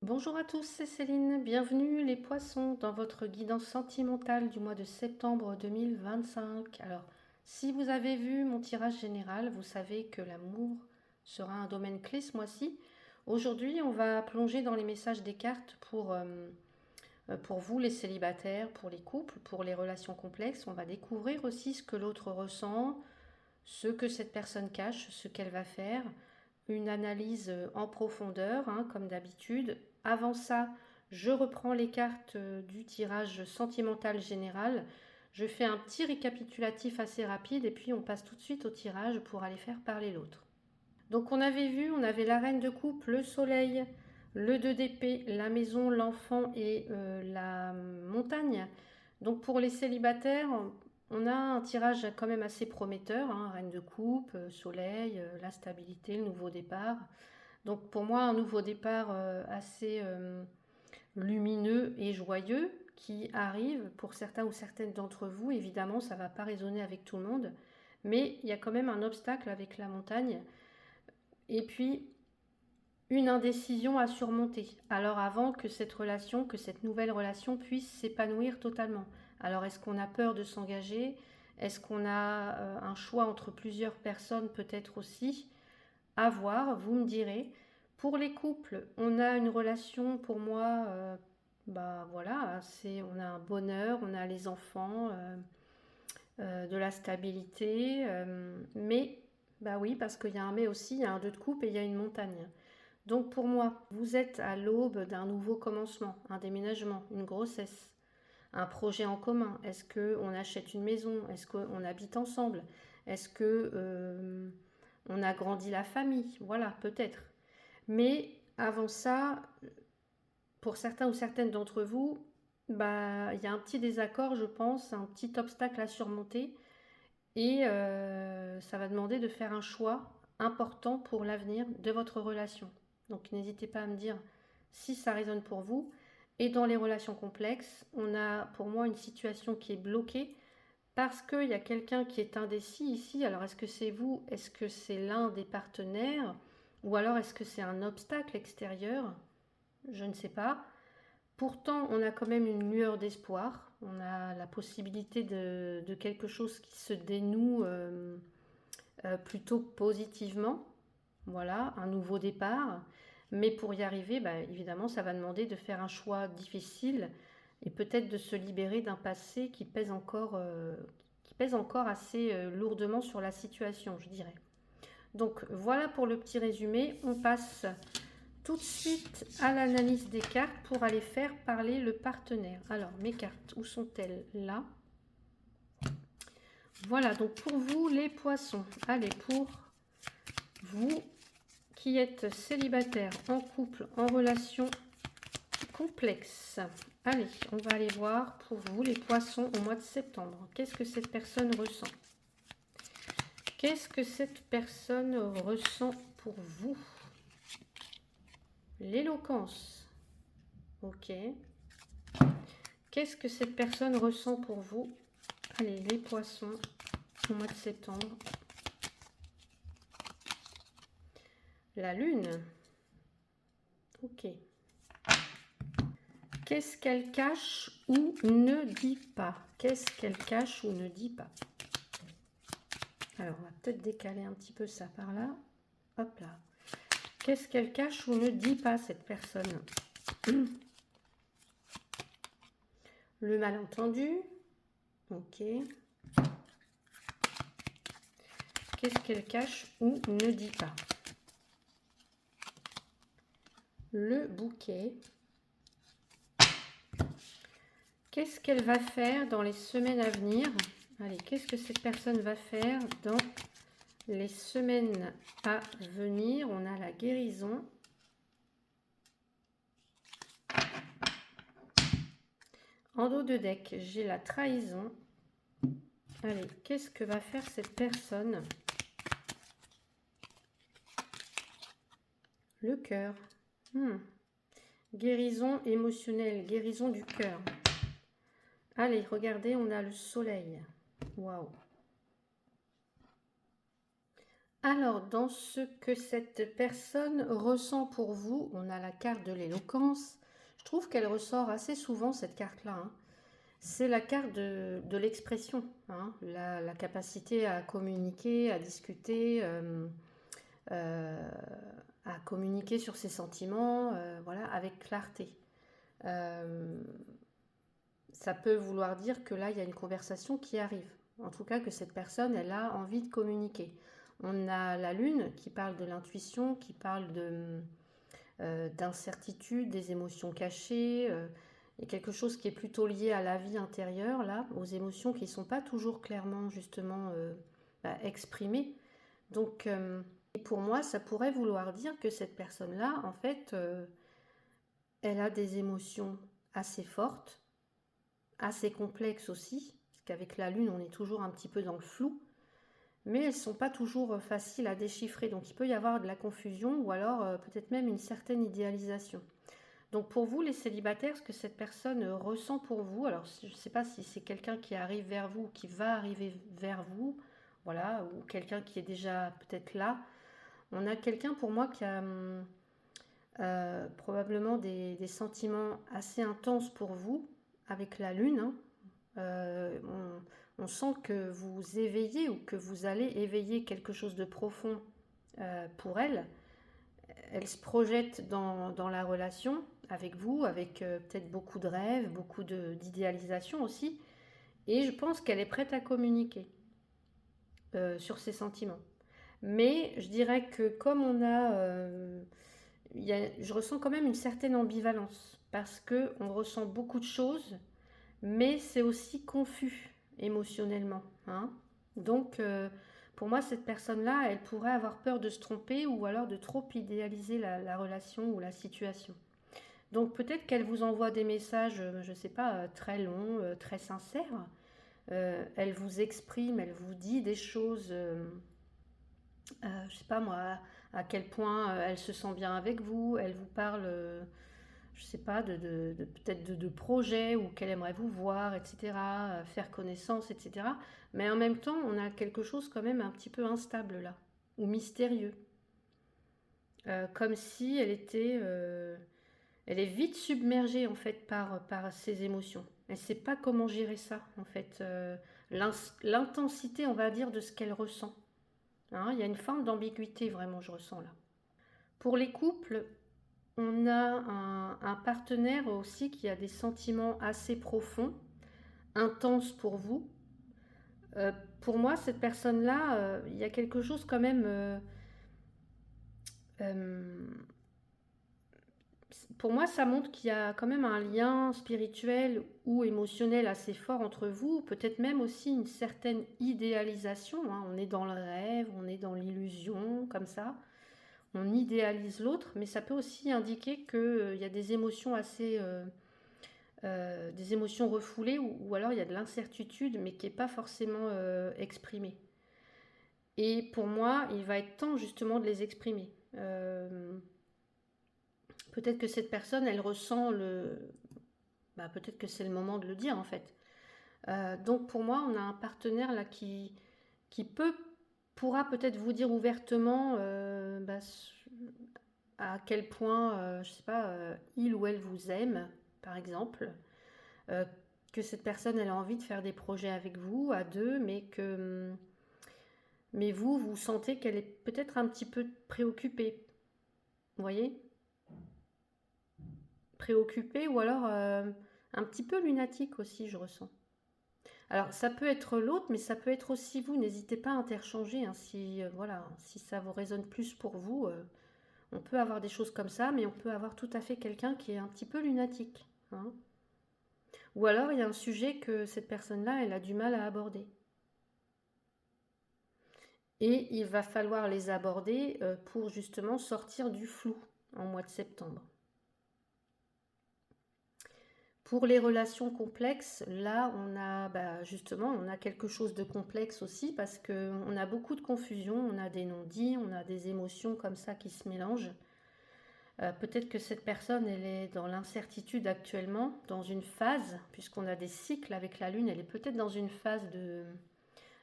Bonjour à tous, c'est Céline. Bienvenue les poissons dans votre guidance sentimentale du mois de septembre 2025. Alors, si vous avez vu mon tirage général, vous savez que l'amour sera un domaine clé ce mois-ci. Aujourd'hui, on va plonger dans les messages des cartes pour vous les célibataires, pour les couples, pour les relations complexes. On va découvrir aussi ce que l'autre ressent, ce que cette personne cache, ce qu'elle va faire, une analyse en profondeur, hein, comme d'habitude. Avant ça, je reprends les cartes du tirage sentimental général. Je fais un petit récapitulatif assez rapide et puis on passe tout de suite au tirage pour aller faire parler l'autre. Donc on avait vu, on avait la reine de coupe, le soleil, le 2 d'épée, la maison, l'enfant et la montagne. Donc pour les célibataires, on a un tirage quand même assez prometteur, hein, reine de coupe, soleil, la stabilité, le nouveau départ. Donc pour moi, un nouveau départ assez lumineux et joyeux qui arrive pour certains ou certaines d'entre vous. Évidemment, ça ne va pas résonner avec tout le monde, mais il y a quand même un obstacle avec la montagne. Et puis, une indécision à surmonter. Alors avant que cette relation, que cette nouvelle relation puisse s'épanouir totalement. Alors est-ce qu'on a peur de s'engager? Est-ce qu'on a un choix entre plusieurs personnes peut-être aussi? À voir, vous me direz. Pour les couples, on a une relation pour moi, bah voilà, on a un bonheur, on a les enfants, de la stabilité, mais bah oui, parce qu'il y a un mais aussi, il y a un 2 de coupe et il y a une montagne. Donc pour moi, vous êtes à l'aube d'un nouveau commencement, un déménagement, une grossesse, un projet en commun. Est-ce qu'on achète une maison? Est-ce qu'on habite ensemble? Est-ce que on agrandit la famille? Voilà, peut-être. Mais avant ça, pour certains ou certaines d'entre vous, bah, il y a un petit désaccord, je pense, un petit obstacle à surmonter. Et ça va demander de faire un choix important pour l'avenir de votre relation. Donc n'hésitez pas à me dire si ça résonne pour vous. Et dans les relations complexes, on a pour moi une situation qui est bloquée parce qu'il y a quelqu'un qui est indécis ici. Alors est-ce que c'est vous? Est-ce que c'est l'un des partenaires? Ou alors est-ce que c'est un obstacle extérieur? Je ne sais pas. Pourtant, on a quand même une lueur d'espoir. On a la possibilité de quelque chose qui se dénoue plutôt positivement. Voilà, un nouveau départ. Mais pour y arriver, bah, évidemment, ça va demander de faire un choix difficile et peut-être de se libérer d'un passé qui pèse encore assez lourdement sur la situation, je dirais. Donc voilà pour le petit résumé. On passe tout de suite à l'analyse des cartes pour aller faire parler le partenaire. Alors, mes cartes, où sont-elles? Là. Voilà, donc pour vous, les poissons. Allez, pour vous qui êtes célibataire, en couple, en relation complexe. Allez, on va aller voir pour vous, les poissons, au mois de septembre. Qu'est-ce que cette personne ressent? Qu'est-ce que cette personne ressent pour vous? L'éloquence. Ok. Qu'est-ce que cette personne ressent pour vous? Allez, les poissons, au mois de septembre. La lune. Ok. Qu'est-ce qu'elle cache ou ne dit pas? Qu'est-ce qu'elle cache ou ne dit pas? Alors, on va peut-être décaler un petit peu ça par là. Hop là. Qu'est-ce qu'elle cache ou ne dit pas, cette personne? Le malentendu. Ok. Qu'est-ce qu'elle cache ou ne dit pas? Le bouquet. Qu'est-ce qu'elle va faire dans les semaines à venir? Allez, qu'est-ce que cette personne va faire dans les semaines à venir? On a la guérison. En dos de deck, j'ai la trahison. Allez, qu'est-ce que va faire cette personne? Le cœur. Guérison émotionnelle, guérison du cœur. Allez, regardez, on a le soleil. Waouh. Alors, dans ce que cette personne ressent pour vous, on a la carte de l'éloquence. Je trouve qu'elle ressort assez souvent, cette carte-là, hein. C'est la carte de l'expression, hein, la capacité à communiquer, à discuter, euh, à communiquer sur ses sentiments, voilà, avec clarté. Euh, Ça peut vouloir dire que là, il y a une conversation qui arrive. En tout cas, que cette personne, elle a envie de communiquer. On a la lune qui parle de l'intuition, qui parle d'incertitude, des émotions cachées. Il y a quelque chose qui est plutôt lié à la vie intérieure, là, aux émotions qui ne sont pas toujours clairement, justement, exprimées. Donc, pour moi, ça pourrait vouloir dire que cette personne-là, en fait, elle a des émotions assez fortes, assez complexes aussi, parce qu'avec la lune, on est toujours un petit peu dans le flou, mais elles ne sont pas toujours faciles à déchiffrer. Donc il peut y avoir de la confusion ou alors peut-être même une certaine idéalisation. Donc pour vous, les célibataires, ce que cette personne ressent pour vous, alors je ne sais pas si c'est quelqu'un qui arrive vers vous ou qui va arriver vers vous, voilà, ou quelqu'un qui est déjà peut-être là. On a quelqu'un pour moi qui a probablement des sentiments assez intenses pour vous, avec la lune, hein. On sent que vous éveillez ou que vous allez éveiller quelque chose de profond pour elle. Elle se projette dans la relation avec vous, avec peut-être beaucoup de rêves, beaucoup d'idéalisation aussi. Et je pense qu'elle est prête à communiquer sur ses sentiments. Mais je dirais que comme je ressens quand même une certaine ambivalence parce que on ressent beaucoup de choses, mais c'est aussi confus émotionnellement, hein. Donc, pour moi, cette personne-là, elle pourrait avoir peur de se tromper ou alors de trop idéaliser la relation ou la situation. Donc, peut-être qu'elle vous envoie des messages, je ne sais pas, très longs, très sincères. Elle vous exprime, elle vous dit des choses, je ne sais pas moi, à quel point elle se sent bien avec vous, elle vous parle je sais pas, peut-être de projets ou qu'elle aimerait vous voir, etc., faire connaissance, etc. Mais en même temps, on a quelque chose quand même un petit peu instable là, ou mystérieux. Comme si elle est vite submergée en fait par ses émotions. Elle ne sait pas comment gérer ça en fait. L'intensité, on va dire, de ce qu'elle ressent, hein. Il y a une forme d'ambiguïté vraiment, je ressens là. Pour les couples, on a un partenaire aussi qui a des sentiments assez profonds, intenses pour vous. Euh, pour moi, cette personne-là, il y a quelque chose quand même. Euh, pour moi, ça montre qu'il y a quand même un lien spirituel ou émotionnel assez fort entre vous, peut-être même aussi une certaine idéalisation, hein. On est dans le rêve, on est dans l'illusion, comme ça. On idéalise l'autre, mais ça peut aussi indiquer qu'il y a des émotions des émotions refoulées ou alors il y a de l'incertitude mais qui n'est pas forcément exprimée. Et pour moi, il va être temps justement de les exprimer. Peut-être que cette personne, elle ressent peut-être que c'est le moment de le dire en fait. Donc pour moi, on a un partenaire là qui pourra peut-être vous dire ouvertement à quel point, je sais pas, il ou elle vous aime, par exemple. euh, que cette personne elle a envie de faire des projets avec vous à deux, mais vous sentez qu'elle est peut-être un petit peu préoccupée, vous voyez, préoccupée ou alors un petit peu lunatique aussi, je ressens. Alors ça peut être l'autre, mais ça peut être aussi vous. N'hésitez pas à interchanger, hein, si voilà, si ça vous résonne plus pour vous. On peut avoir des choses comme ça, mais on peut avoir tout à fait quelqu'un qui est un petit peu lunatique, hein. Ou alors il y a un sujet que cette personne-là, elle a du mal à aborder. Et il va falloir les aborder pour justement sortir du flou en mois de septembre. Pour les relations complexes, là justement on a quelque chose de complexe aussi parce qu'on a beaucoup de confusion, on a des non-dits, on a des émotions comme ça qui se mélangent. Peut-être que cette personne elle est dans l'incertitude actuellement, dans une phase, puisqu'on a des cycles avec la lune, elle est peut-être dans une phase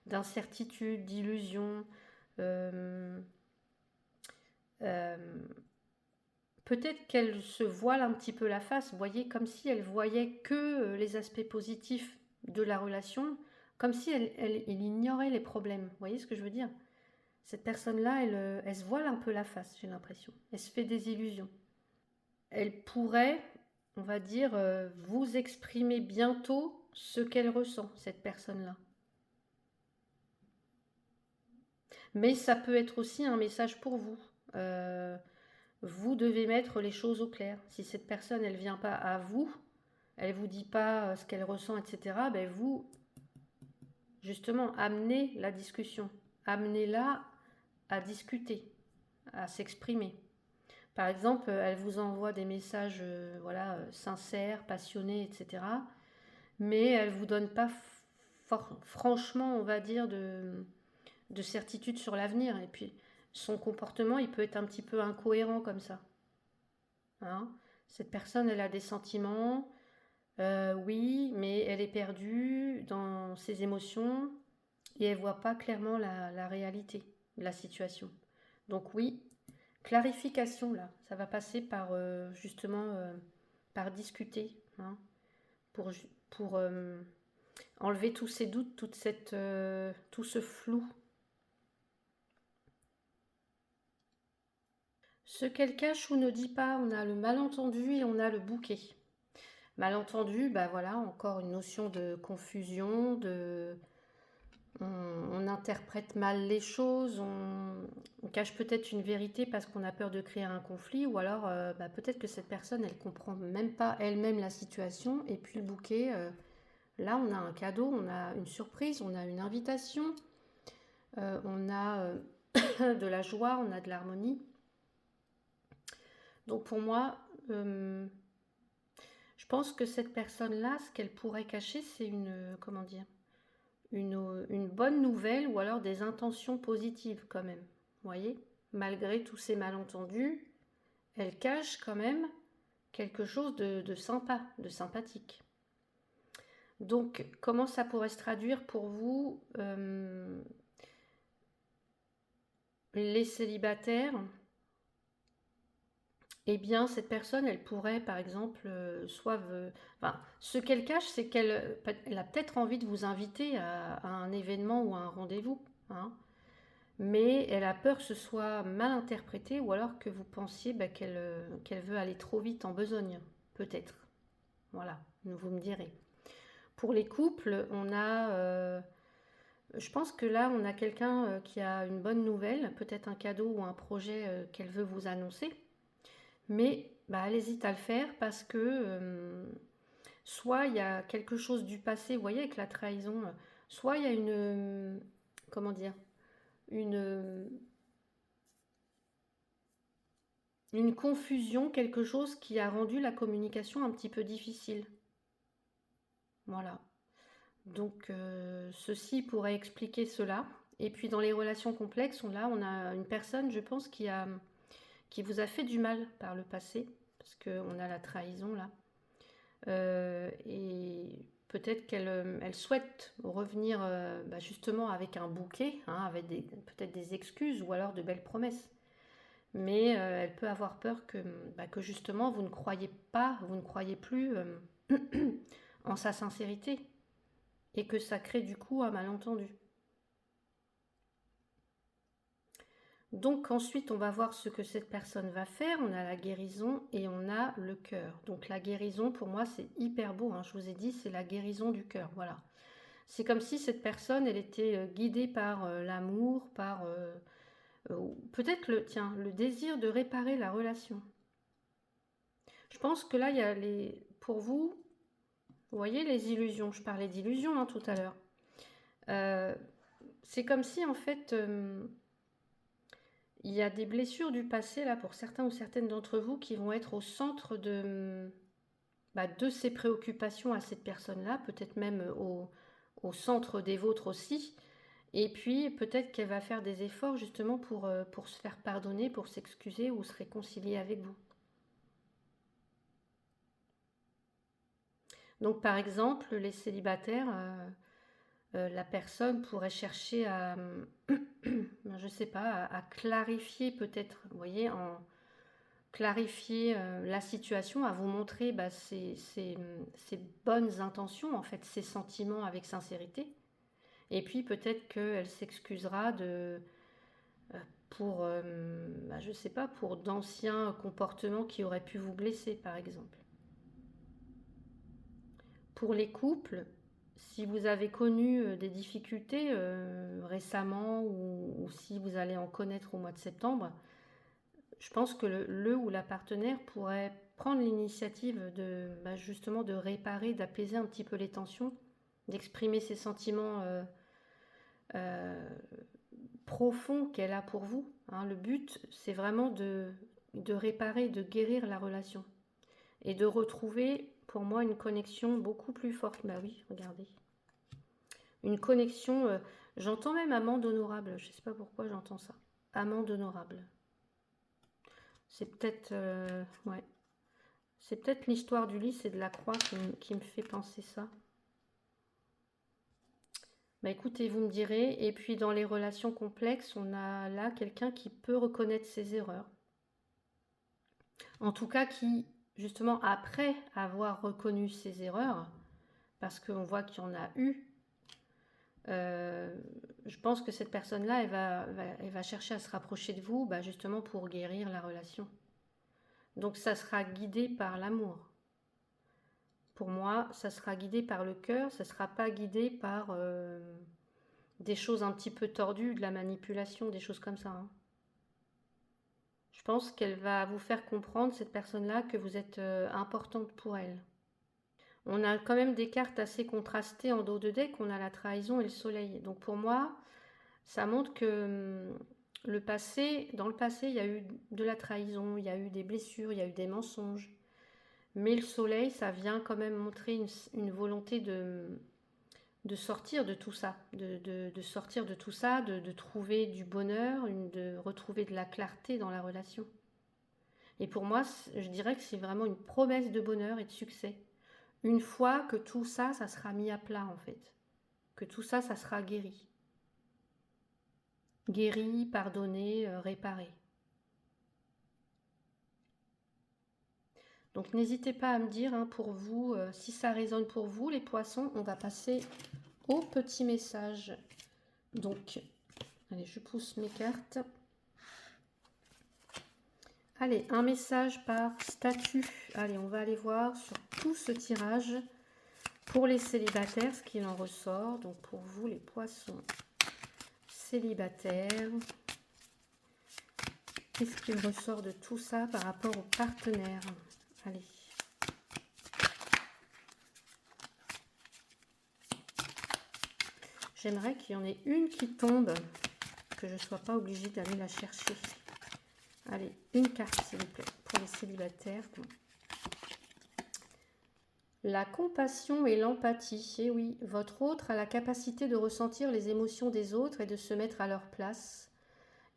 d'incertitude, d'illusion, Euh, euh, Peut-être qu'elle se voile un petit peu la face, vous voyez, comme si elle voyait que les aspects positifs de la relation, comme si elle ignorait les problèmes. Vous voyez ce que je veux dire? Cette personne-là, elle se voile un peu la face, j'ai l'impression. Elle se fait des illusions. Elle pourrait, on va dire, vous exprimer bientôt ce qu'elle ressent, cette personne-là. Mais ça peut être aussi un message pour vous. Euh, Vous devez mettre les choses au clair. Si cette personne, elle vient pas à vous, elle vous dit pas ce qu'elle ressent, etc., ben vous, justement, amenez la discussion. Amenez-la à discuter, à s'exprimer. Par exemple, elle vous envoie des messages voilà, sincères, passionnés, etc. Mais elle ne vous donne pas franchement, on va dire, de certitude sur l'avenir. Et puis, son comportement, il peut être un petit peu incohérent comme ça. Hein. Cette personne, elle a des sentiments, oui, mais elle est perdue dans ses émotions et elle voit pas clairement la réalité de la situation. Donc oui, clarification là, ça va passer par justement par discuter, hein, pour, pour enlever tous ces doutes, tout ce flou. Ce qu'elle cache ou ne dit pas, on a le malentendu et on a le bouquet. Malentendu, bah voilà, encore une notion de confusion, on interprète mal les choses, on cache peut-être une vérité parce qu'on a peur de créer un conflit, ou alors bah, peut-être que cette personne, elle comprend même pas elle-même la situation, et puis le bouquet, là on a un cadeau, on a une surprise, on a une invitation, on a de la joie, on a de l'harmonie. Donc pour moi, je pense que cette personne-là, ce qu'elle pourrait cacher, c'est comment dire, une bonne nouvelle ou alors des intentions positives quand même. Vous voyez, malgré tous ces malentendus, elle cache quand même quelque chose de sympa, de sympathique. Donc, comment ça pourrait se traduire pour vous, les célibataires? Eh bien, cette personne, elle pourrait, par exemple, enfin, ce qu'elle cache, c'est qu'elle a peut-être envie de vous inviter à un événement ou à un rendez-vous, hein, mais elle a peur que ce soit mal interprété ou alors que vous pensiez bah, qu'elle veut aller trop vite en besogne, peut-être. Voilà, vous me direz. Pour les couples, je pense que là, on a quelqu'un qui a une bonne nouvelle, peut-être un cadeau ou un projet qu'elle veut vous annoncer. Mais bah, elle hésite à le faire parce que soit il y a quelque chose du passé, vous voyez, avec la trahison, soit il y a comment dire, une, une confusion, quelque chose qui a rendu la communication un petit peu difficile. Voilà. Donc ceci pourrait expliquer cela. Et puis dans les relations complexes, on a une personne, je pense, qui vous a fait du mal par le passé, parce qu'on a la trahison là. Et peut-être qu'elle souhaite revenir bah, justement avec un bouquet, hein, avec peut-être des excuses ou alors de belles promesses. Mais elle peut avoir peur bah, que justement vous ne croyez pas, vous ne croyez plus en sa sincérité et que ça crée du coup un malentendu. Donc ensuite, on va voir ce que cette personne va faire. On a la guérison et on a le cœur. Donc la guérison, pour moi, c'est hyper beau, hein. Je vous ai dit, c'est la guérison du cœur. Voilà. C'est comme si cette personne, elle était guidée par l'amour, par peut-être le désir de réparer la relation. Je pense que là, il y a pour vous voyez les illusions. Je parlais d'illusions hein, tout à l'heure. C'est comme si en fait il y a des blessures du passé là pour certains ou certaines d'entre vous qui vont être au centre de ces préoccupations à cette personne-là, peut-être même au centre des vôtres aussi. Et puis peut-être qu'elle va faire des efforts justement pour se faire pardonner, pour s'excuser ou se réconcilier avec vous. Donc par exemple, les célibataires, la personne pourrait chercher à, je sais pas, à clarifier peut-être, vous voyez, clarifier la situation, à vous montrer ses bonnes intentions, en fait, ses sentiments avec sincérité. Et puis peut-être qu'elle s'excusera pour, je sais pas, pour d'anciens comportements qui auraient pu vous blesser, par exemple. Pour les couples, si vous avez connu des difficultés récemment ou si vous allez en connaître au mois de septembre, je pense que le ou la partenaire pourrait prendre l'initiative de justement de réparer, d'apaiser un petit peu les tensions, d'exprimer ses sentiments euh, profonds qu'elle a pour vous. Hein. Le but, c'est vraiment de réparer, de guérir la relation et de retrouver, pour moi, une connexion beaucoup plus forte. Bah oui, regardez. Une connexion, j'entends même amende honorable, je ne sais pas pourquoi j'entends ça. Amende honorable. C'est peut-être ouais. C'est peut-être l'histoire du lys et de la croix qui me fait penser ça. Bah écoutez, vous me direz. Et puis dans les relations complexes, on a là quelqu'un qui peut reconnaître ses erreurs. En tout cas, qui, justement, après avoir reconnu ses erreurs, parce qu'on voit qu'il y en a eu, je pense que cette personne-là, elle va chercher à se rapprocher de vous, justement pour guérir la relation. Donc ça sera guidé par l'amour. Pour moi, ça sera guidé par le cœur, ça ne sera pas guidé par des choses un petit peu tordues, de la manipulation, des choses comme ça. Hein. Je pense qu'elle va vous faire comprendre, cette personne-là, que vous êtes importante pour elle. On a quand même des cartes assez contrastées en dos de deck, on a la trahison et le soleil. Donc pour moi, ça montre que dans le passé, il y a eu de la trahison, il y a eu des blessures, il y a eu des mensonges. Mais le soleil, ça vient quand même montrer une volonté de sortir de tout ça, de sortir de tout ça, de trouver du bonheur, de retrouver de la clarté dans la relation. Et pour moi, je dirais que c'est vraiment une promesse de bonheur et de succès. Une fois que tout ça, ça sera mis à plat en fait. Que tout ça, ça sera guéri. Guéri, pardonné, réparé. Donc n'hésitez pas à me dire pour vous, si ça résonne pour vous, les poissons. On va passer au petit message. Donc, allez, je pousse mes cartes. Allez, un message par statut. Allez, on va aller voir sur tout ce tirage pour les célibataires, ce qu'il en ressort. Donc pour vous, les poissons célibataires, qu'est-ce qu'il ressort de tout ça par rapport aux partenaires? Allez. J'aimerais qu'il y en ait une qui tombe, que je ne sois pas obligée d'aller la chercher. Allez, une carte s'il vous plaît, pour les célibataires. La compassion et l'empathie. Eh oui, votre autre a la capacité de ressentir les émotions des autres et de se mettre à leur place.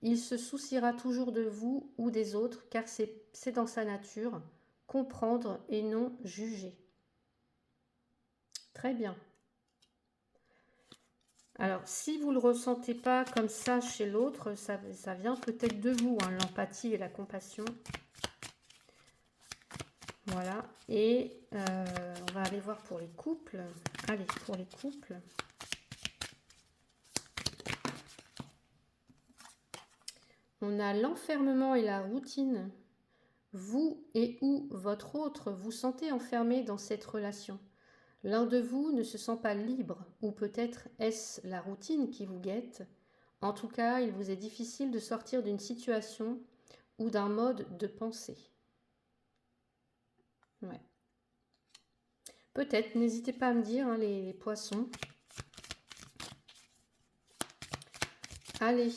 Il se souciera toujours de vous ou des autres, car c'est dans sa nature, comprendre et non juger. Très bien. Alors, si vous ne le ressentez pas comme ça chez l'autre, ça vient peut-être de vous, l'empathie et la compassion. Voilà. Et on va aller voir pour les couples. Allez, pour les couples. On a l'enfermement et la routine. Vous et ou votre autre vous sentez enfermé dans cette relation. L'un de vous ne se sent pas libre, ou peut-être est-ce la routine qui vous guette. En tout cas, il vous est difficile de sortir d'une situation ou d'un mode de pensée. Ouais. Peut-être, n'hésitez pas à me dire, les poissons. Allez.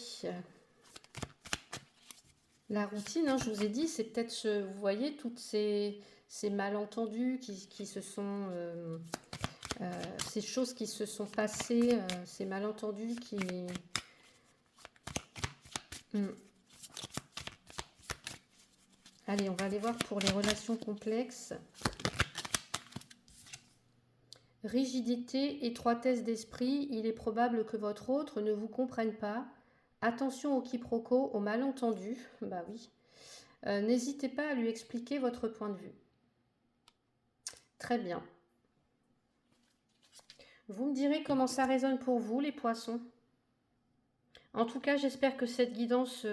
La routine, je vous ai dit, c'est peut-être, vous voyez, toutes ces malentendus qui se sont... ces choses qui se sont passées, ces malentendus qui... Allez, on va aller voir pour les relations complexes. Rigidité, étroitesse d'esprit, il est probable que votre autre ne vous comprenne pas. Attention au quiproquo, au malentendu. Bah oui. N'hésitez pas à lui expliquer votre point de vue. Très bien. Vous me direz comment ça résonne pour vous, les poissons. En tout cas, j'espère que cette guidance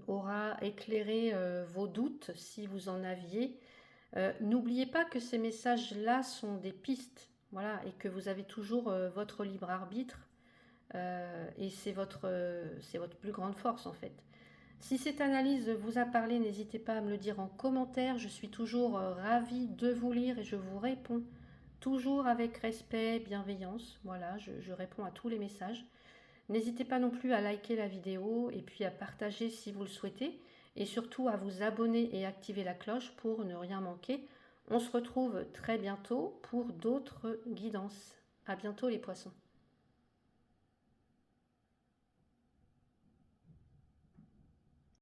aura éclairé vos doutes, si vous en aviez. N'oubliez pas que ces messages-là sont des pistes, voilà, et que vous avez toujours votre libre arbitre, et c'est votre plus grande force en fait. Si cette analyse vous a parlé, n'hésitez pas à me le dire en commentaire. Je suis toujours ravie de vous lire et je vous réponds toujours avec respect, bienveillance. Voilà, je réponds à tous les messages. N'hésitez pas non plus à liker la vidéo et puis à partager si vous le souhaitez. Et surtout à vous abonner et activer la cloche pour ne rien manquer. On se retrouve très bientôt pour d'autres guidances. À bientôt les poissons.